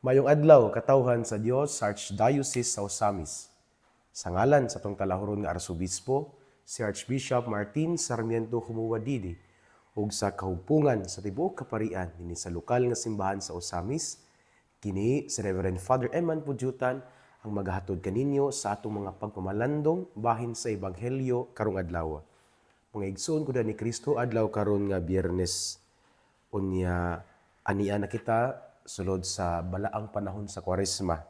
Mayong adlaw katawhan sa Dios sa Archdiocese sa Osamis. Sa ngalan sa tong talahuron nga Arsobispo, si Archbishop Martin Sarmiento Humuwadidi, ug sa kahupungan sa tibuok kaparian dinhi sa lokal nga simbahan sa Osamis, kini si Reverend Father Eman Pudyutan ang maghatod kaninyo sa atong mga pagpamalandong bahin sa Ebanghelyo karong adlaw. Mga igsoon ko ni Kristo adlaw karon nga Biyernes. Unya ania na kita sulod sa balaang panahon sa Kwaresma.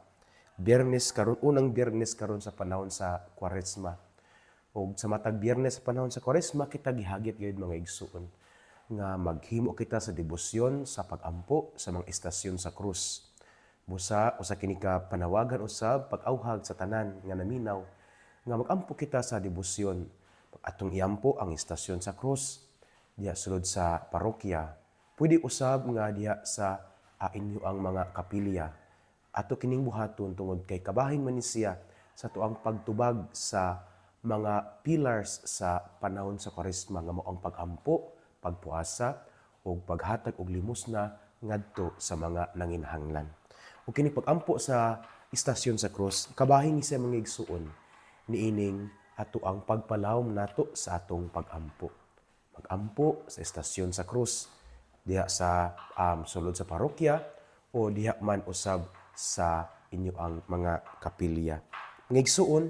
Biyernes karon, unang Biyernes karon sa panahon sa Kwaresma. Ug sa matag Biyernes sa panahon sa Kwaresma kita gihagit gayud mga igsoon nga maghimo kita sa debosyon sa pagampo sa mga istasyon sa krus. Busa usa kini ka panawagan usab pag-awhag sa tanan nga naminaw nga magampo kita sa debosyon. Atong iampo ang istasyon sa krus diya sulod sa parokya. Pwede usab nga diya sa inyo ang mga kapilya. Ato kining buhaton tungod kay kabahin man ni siya sa tuang pagtubag sa mga pillars sa panahon sa Kwaresma nga mao ang pagampo, pagpuasa ug paghatag og limosna ngadto sa mga nanginhanglan. Ug kini pagampo sa istasyon sa krus, kabahin ni siya mga igsuon niining ato ang pagpalawom nato sa atong pagampo. Pagampo sa istasyon sa krus diha sa sulod sa parokya o diha man usab sa inyo ang mga kapilya. Mga igsuon,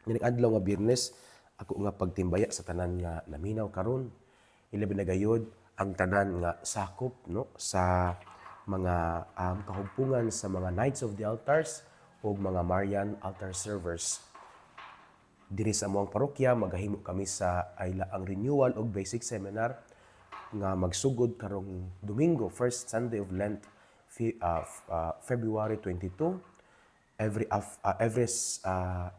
ning adlaw nga Biyernes, ako nga pagtimbaya sa tanan nga naminaw karon. Ilabi na gayud ang tanan nga sakop no sa mga kahugpungan sa mga Knights of the Altars o mga Marian altar servers. Diri sa among parokya magahimo kami sa ayla ang renewal og basic seminar nga magsugod karong Domingo, first Sunday of Lent, February 22,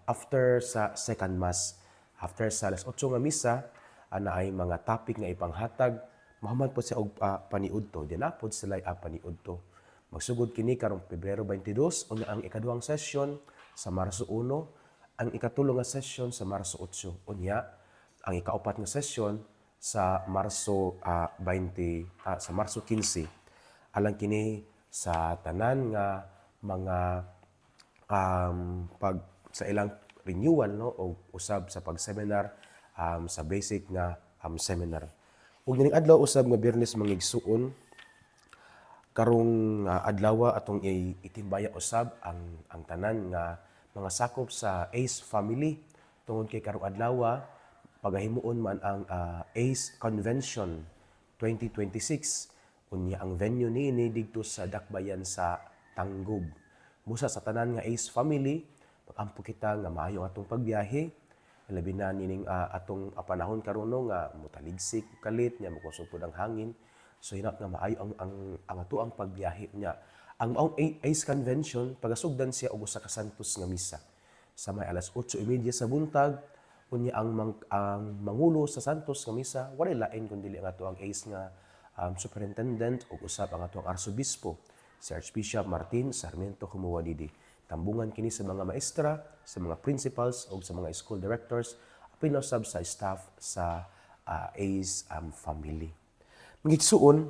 after sa second mass, after sa alas 8 nga misa, ana ay mga topic nga ipanghatag, mahuman po siya og paniudto, dinapod sila paniudto. Magsugod kini karong Pebrero 22, unya ang ikaduhang session sa Marso 1, ang ikatulo nga session sa Marso 8, unya ang ikaapat nga session sa Marso 15. Alang kini sa tanan nga mga pag sa ilang renewal no o usab sa pag-seminar sa basic nga seminar. Ug ning adlaw usab nga Biyernes mga igsuon karong adlaw atong itimbaya usab ang tanan nga mga sakop sa ACE family tungod kay karong adlaw pagahimuon man ang ACE Convention 2026. Unya ang venue niini didto sa Dakbayan sa Tangub. Busa sa tanan nga ACE family, magampo kita nga maayo atong pagbiyahe. Labi na nining atong panahon karon nga mutaligsik kalit nya makonsupod ang hangin. So hinap nga maayo ang ato ang pagbiyahe niya. Ang ACE Convention pagasugdan siya og usa ka santos nga misa. Sa may alas 8:30 sa buntag, unya ang mangulo sa santos nga misa walay lain kundi ang ato ang ACE nga superintendent ug usab ang ato ang arsobispo si Archbishop Martin Sarmiento Humuwadidi. Tambungan kini sa mga maestra, sa mga principals ug sa mga school directors apil na usab sa staff sa ACE family. Mangigsuon,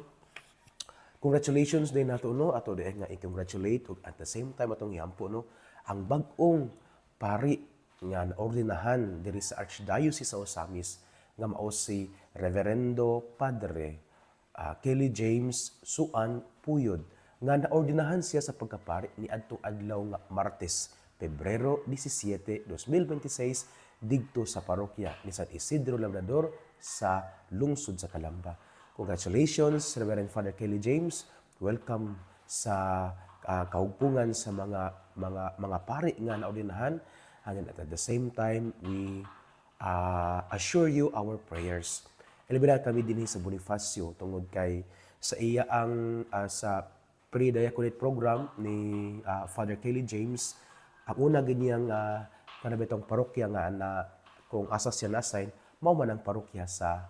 congratulations din nato no ato diay nga i-congratulate ug at the same time atong iampo no ang bag-ong pari nga naordinahan diri sa Archdiocese sa Osamis nga mao si Reverendo Padre Kelly James Suan Puyod nga naordinahan siya sa pagkapari ni adtong adlaw nga Martes, Pebrero 17, 2026 didto sa parokya ni San Isidro Labrador sa lungsod sa Calamba. Congratulations Reverend Father Kelly James. Welcome sa kahugpungan sa mga pari nga naordinahan. And at the same time, we assure you our prayers. Ilibina kami din sa Bonifacio tungod kay sa iya ang sa pre-diaconate program ni Father Kelly James. Ang una ganyang kanabitong parokya nga na kung asa siya na-assign, mao man ang parokya sa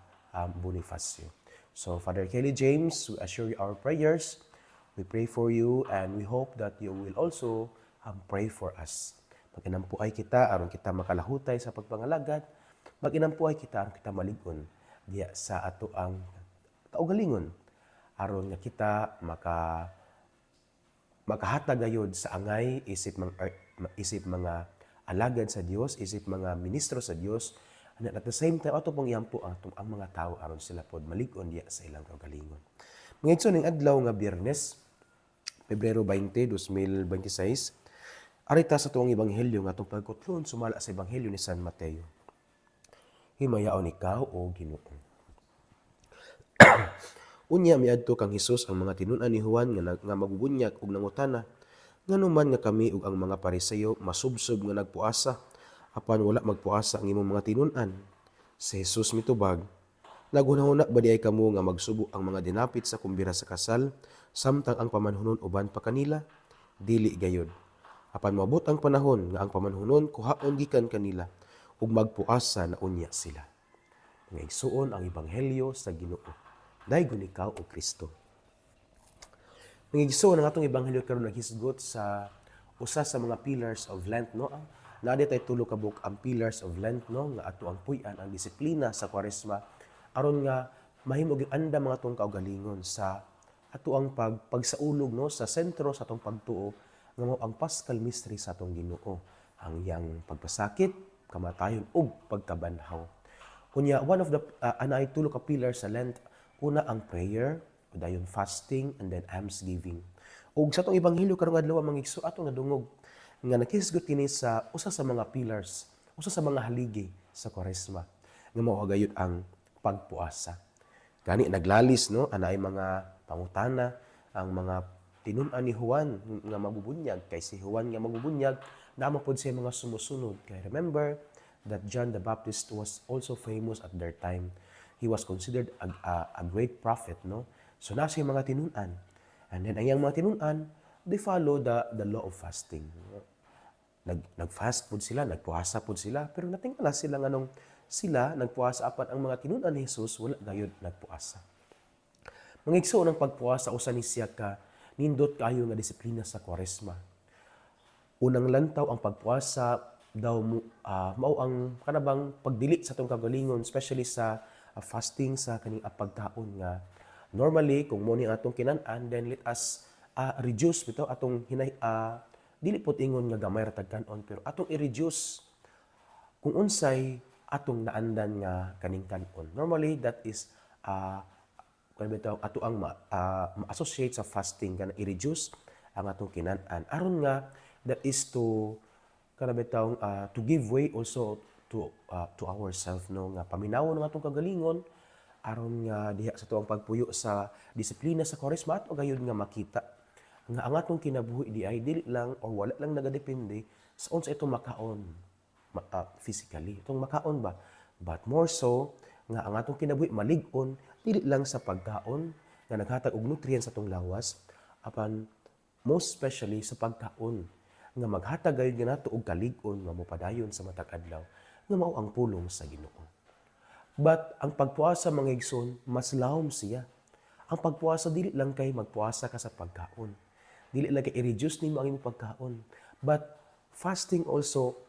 Bonifacio. So Father Kelly James, we assure you our prayers. We pray for you and we hope that you will also pray for us. Mag-inampuay kita aron kita makalahutay sa pagpangalagad. Mag-inampuay kita aron kita maligon diya sa ato ang kaugalingon aron nga kita makahatag gayud sa angay isip mga alagad sa Dios, isip mga ministro sa Dios, and at the same time ato pong iyampo ang mga tao aron sila pod malig-on diya sa ilang kaugalingon. Mga igsoon ning adlaw nga Biyernes, Pebrero 20, 2026, arita sa tuong ebanghelyo nga atong pagkutlon sumala sa ebanghelyo ni San Mateo. Himayaon ikaw o Ginoo. Unya miadto kang Hesus ang mga tinun-an ni Juan nga magubunyag og nangutana, nganuman nga kami ug ang mga Pariseo masubsob nga nagpuasa, apan wala magpuasa ang imong mga tinun-an. Si Hesus mitubag, naghunahuna ba di ay kamo nga magsubo ang mga dinapit sa kumbira sa kasal, samtang ang pamanhunon uban pa kanila? Dili gayod. Apan moabot ang panahon nga ang pamanhunon kuhaon gikan kanila, ug magpuasa na unya sila. Nga igsuon ang ebanghelyo sa Ginoo. Daygon ikaw o Kristo. Mga igsoon ang atong ebanghelyo karon naghisgot sa usa sa mga pillars of Lent, no? Naa tay tulo ka book ang pillars of Lent, no, nga ato ang puy-an ang disiplina sa Kwaresma aron nga mahimo gyud anda mga atong kaugalingon sa ato ang pagsaulog, no, sa sentro sa atong pagtuo nga mao ang Paschal mystery sa atong Ginoo, ang iyang pagpasakit, kamatayon ug pagkabanhaw. Unya one of the anay tulo ka pillars sa Lent, una ang prayer, dayon fasting, and then almsgiving. Ug sa atong ebanghelyo karong adlaw mga igsoon atong nadungog nga nakisgot kini sa usa sa mga pillars, usa sa mga haligi sa Kwaresma nga mao gayud ang pagpuasa. Gani naglalis, no, anay mga pangutana ang mga tinun-an ni Juan nga mabubunyag, kay si Juan nga mabubunyag naamo pod siya mga sumusunod. Kay remember that John the Baptist was also famous at their time. He was considered a great prophet, no? So na siya mga tinun-an. And then ang iyang mga tinun-an, they follow the law of fasting. Nag-fast po sila, nagpuasa po sila, pero natingala sila nga nung sila nagpuasa apan ang mga tinun-an ni Jesus wala gayud nagpuasa. Mga igsoon ang pagpuasa usa ni siya ka nindot kayo nga disiplina sa Kwaresma. Unang lantaw ang pagpuasa daw mao ang kanabang pagdili sa atong kagalingon, especially sa fasting sa kaning pagkaon nga normally kung mo ni atong kinan-an, then let us reduce bitaw atong dili pod ingon nga gamay ra tagkanon, pero atong i-reduce kung unsay atong naandan nga kaning kanon. Normally that is ato ang ma-associate sa fasting kana i-reduce ang atong kinan-an aron nga that is to to give way also to ourselves, no, nga paminawon ang atong kagalingon aron nga diha sa tuang pagpuyo sa disiplina sa Kwaresma ato gayud nga makita nga ang atong kinabuhi di ay dili lang or wala lang nagadepende sa unsa itong makaon physically, itong makaon ba, but more so nga ang atong kinabuhi malig-on dili lang sa pagkaon nga naghatag og nutrients sa atong lawas, apan most especially sa pagkaon nga maghatag gayud nato og kalig-on nga mopadayon sa matag adlaw nga mao ang pulong sa Ginoo. But ang pagpuasa mga igsoon mas lahom siya. Ang pagpuasa dili lang kay magpuasa ka sa pagkaon. Dili lang kay i-reduce nimo ang imong pagkaon. But fasting also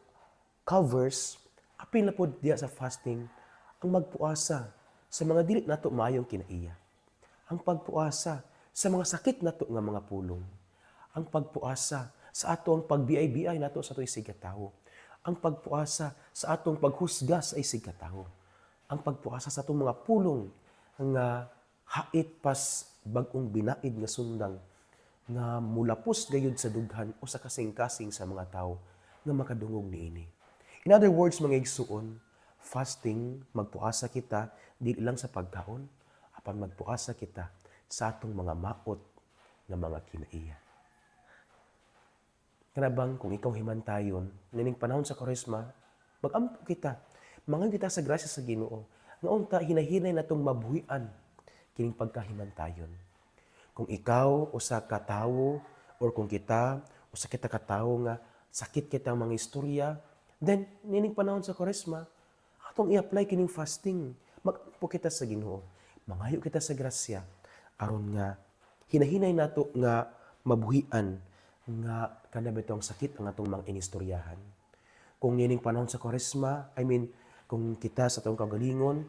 covers apil na pod diya sa fasting ang magpuasa sa mga dili nato maayong kinaiya. Ang pagpuasa sa mga sakit nato nga mga pulong. Ang pagpuasa sa atong pagbiay-biay nato sa ato'y sigatawo. Ang pagpuasa sa atong paghusga sa isig katawo. Ang pagpuasa sa atong mga pulong nga hait pas bag-ong binaid nga sundang nga mulapos gayud sa dughan o sa kasing-kasing sa mga tao nga makadungog niini. In other words, mga igsuon, fasting, magpuasa kita dili lang sa pagkaon, apan magpuasa kita sa atong mga maot nga mga kinaiya. Kanabang kung ikaw himantayon, nining panahon sa Kwaresma, mag-ampo kita, mangan kita sa grasya sa Ginoo, nga unta hinahinay natong mabuhian kining pagkahimantayon. Kung ikaw usa ka tawo or kung kita usa kita ka tawo nga sakit kita mga istorya, then nining panahon sa Kwaresma, atong i-apply kining fasting. Mag-ampo kita sa Ginoo, mangayo kita sa grasya aron nga hinahinay nato nga mabuhian nga kada bitong sakit ang atong mga inistoryahan. Kung nining panahon sa Kwaresma, kung kita sa atong kagalingon,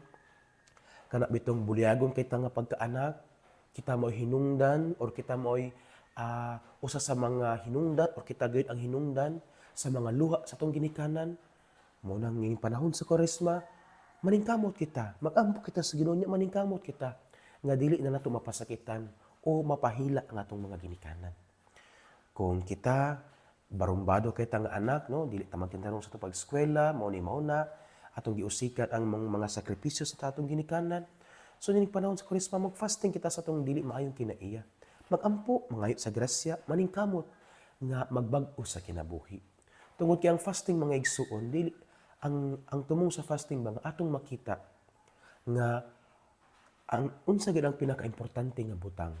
kana bitong bulyagon kita nga pagkaanak, kita mo'y hinungdan or kita mo'y usa sa mga hinungdan o kita gayud ang hinungdan sa mga luha sa atong ginikanan mo nang ngayong panahon sa Kwaresma, maningkamot kita, mag-ampo kita sa Ginoo niya, maningkamot kita nga dili na nato mapasakitan o mapahila ang atong mga ginikanan. Kung kita barumbado kay ta nga anak, no, dili ta magtintarong sa atong pag-eskwela, mao ni mauna, atong giusikan ang mga sakripisyo sa atong ginikanan. So nining panahon sa Kwaresma, mag-fasting kita sa atong dili maayong kinaiya. Mag-ampo, mangayo sa grasya, maningkamot nga magbag-o sa kinabuhi. Tungod kay ang fasting mga igsuon, dili ang tumong sa fasting ba nga atong makita nga ang unsa gid ang pinakaimportante nga butang.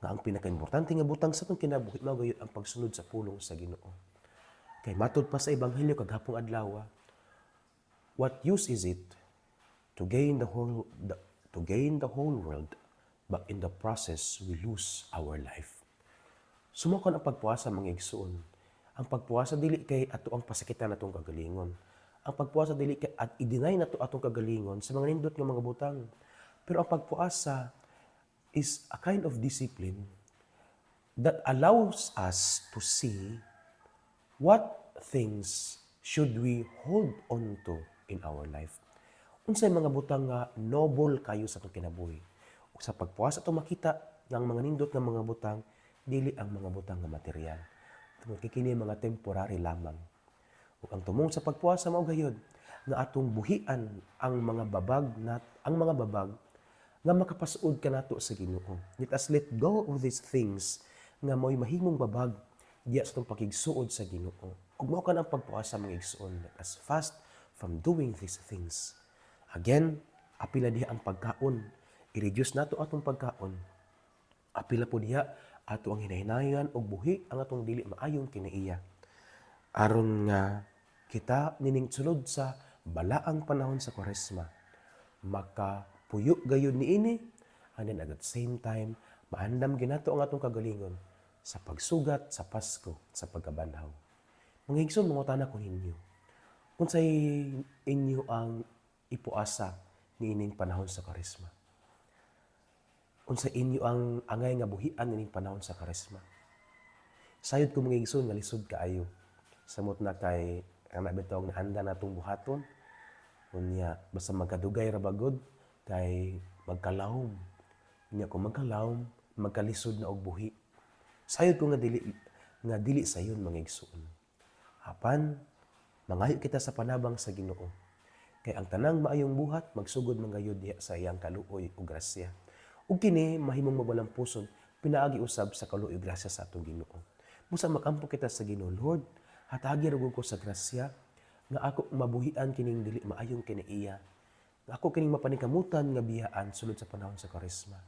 Nga ang pinakaimportante nga butang sa atong kinabuhi mao gayud ang pagsunod sa pulong sa Ginoo. Kay matud pa sa ebanghelyo kaghapong adlaw, what use is it to gain the whole world, but in the process we lose our life? Sumukon ang pagpuasa mga igsuon. Ang pagpuasa dili kay ato ang pasakitan natong kagalingon. Ang pagpuasa dili kay at i-deny nato atong kagalingon sa mga nindot nga mga butang. Pero ang pagpuasa is a kind of discipline that allows us to see what things should we hold on to in our life. Unsay mga butang nga noble kayo sa atong kinabuhi. O sa pagpuasa atong makita nga ang mga nindot nga mga butang dili ang mga butang nga material. Tungod kay kini mga temporary lamang. Ug ang tumong sa pagpuasa mao gayud nga atong buhian ang mga babag nga makapasuod kanato sa Ginoo. Let us let go of these things nga mo'y mahimong babag diya sa itong pakigsuod sa Ginoo. Ug mao kan ang pagpuasa mga igsuon. Let us fast from doing these things. Again, apila diha ang pagkaon. I-reduce nato atong pagkaon. Apila po diha ato ang hinahinayan og buhi ang atong dili maayong kinaiya. Aron nga kita nining sulod sa balaang panahon sa Kwaresma, makapuyo gayud niini, and then at the same time, maandam ginato ang atong kagalingon sa pagsugat sa Pasko, sa pagkabanhaw. Mga igsoon, mga tanak ko ninyo, unsay inyo ang ipuasa niining panahon sa Kwaresma? Unsa inyo ang angay nga buhian nining panahon sa Kwaresma? Sayod ko mga igsoon nga lisod kaayo. Samot na kay ana bitong naanda natong buhaton. Unya basta magkadugay ra bagod kay magkalawom. Unya kung magkalawom, magkalisod na og buhi. Sayod ko nga dili sayon mga igsoon. Apan mangayo kita sa panabang sa Ginoo. Kay ang tanang maayong buhat magsugod man gayud diha sa iyang kaluoy ug grasya. Ug kini mahimong mawalang puson pinaagi usab sa kaluoy ug grasya sa atong Ginoo. Busa makampo kita sa Ginoo, Lord, hatagi ra ko sa grasya nga ako mabuhian kining dili maayong kinaiya. Nga ako kining mapaningkamutan nga biyaan sulod sa panahon sa Kwaresma.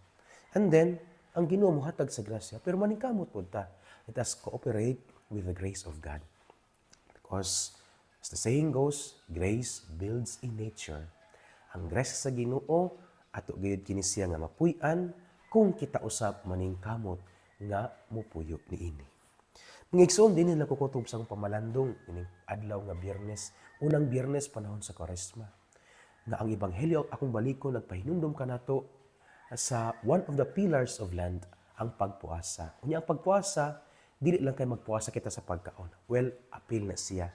And then ang Ginoo mohatag sa grasya pero maningkamot pud ta. Let us cooperate with the grace of God. Because as the saying goes, grace builds in nature. Ang grasya sa Ginoo ato gayud kini siya nga mapuy-an kung kita usab maningkamot nga mupuyo niini. Mga igsoon dinhi nakukutob sang pamalandong ining adlaw nga Biyernes, unang Biyernes panahon sa Kwaresma. Nga ang ebanghelyo akong balikon nagpahinumdom kanato sa one of the pillars of Lent, ang pagpuasa. Unya ang pagpuasa dili lang kay magpuasa kita sa pagkaon. Well, apil na siya.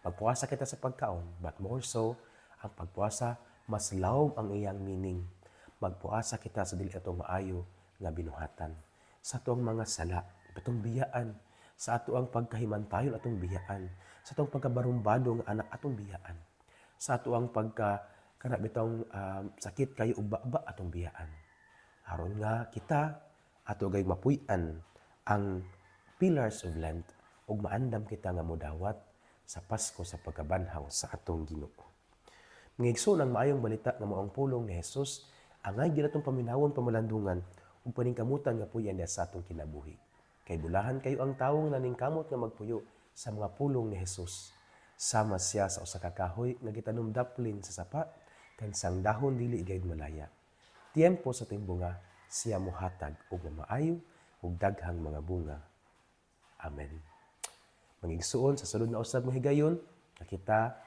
Magpuasa kita sa pagkaon, but more so ang pagpuasa mas lawom ang iyang meaning. Magpuasa kita sa dili atong maayo nga binuhatan. Sa atong mga sala, atong biyaan, sa ato ang pagkahimantayon atong biyaan, sa atong pagkabarumbado nga anak atong biyaan, sa ato ang sakit kayo ug atong biyaan. Aron nga kita ato gay mapuy-an ang pillars of Lent ug maandam kita nga modawat sa Pasko sa pagkabanhaw sa atong Ginoo. Mga igsoon ang maayong balita nga mao ang pulong ni Jesus angay gyud atong paminawon pamalandungan ug paningkamutan nga puyan niya sa atong kinabuhi. Kay bulahan kayo ang tawong naningkamot nga magpuyo sa mga pulong ni Jesus. Sama siya sa usa ka kahoy nga gitanom daplin sa sapa kan sang dahon dili gayud malaya. Tiempo sa timbunga siya mohatag og maayo ug daghang mga bunga. Amen. Mga igsuon sa sulod na usab nga higayon, kita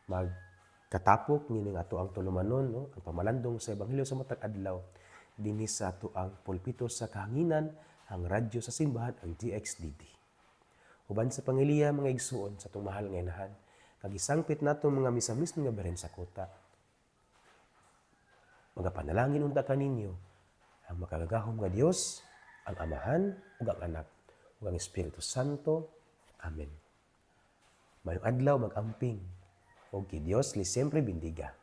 magkatapok nining ato ang tulumanon, no? Ang pamalandong sa ebanghelyo sa matag adlaw dinhi sa ato ang pulpito sa kahanginan ang radyo sa simbahan, ang DXDD. Uban sa pangiliya mga igsuon sa itong mahal nga inahan, kagisangpit nato mga misamis nga beren sa kuta. Magapanalangin unta kaninyo ang makagagahom nga Dios, ang Amahan ug ang Anak ug ang Espiritu Santo. Amen. Mayong adlaw mag-amping ug ki Dios li siempre bendiga.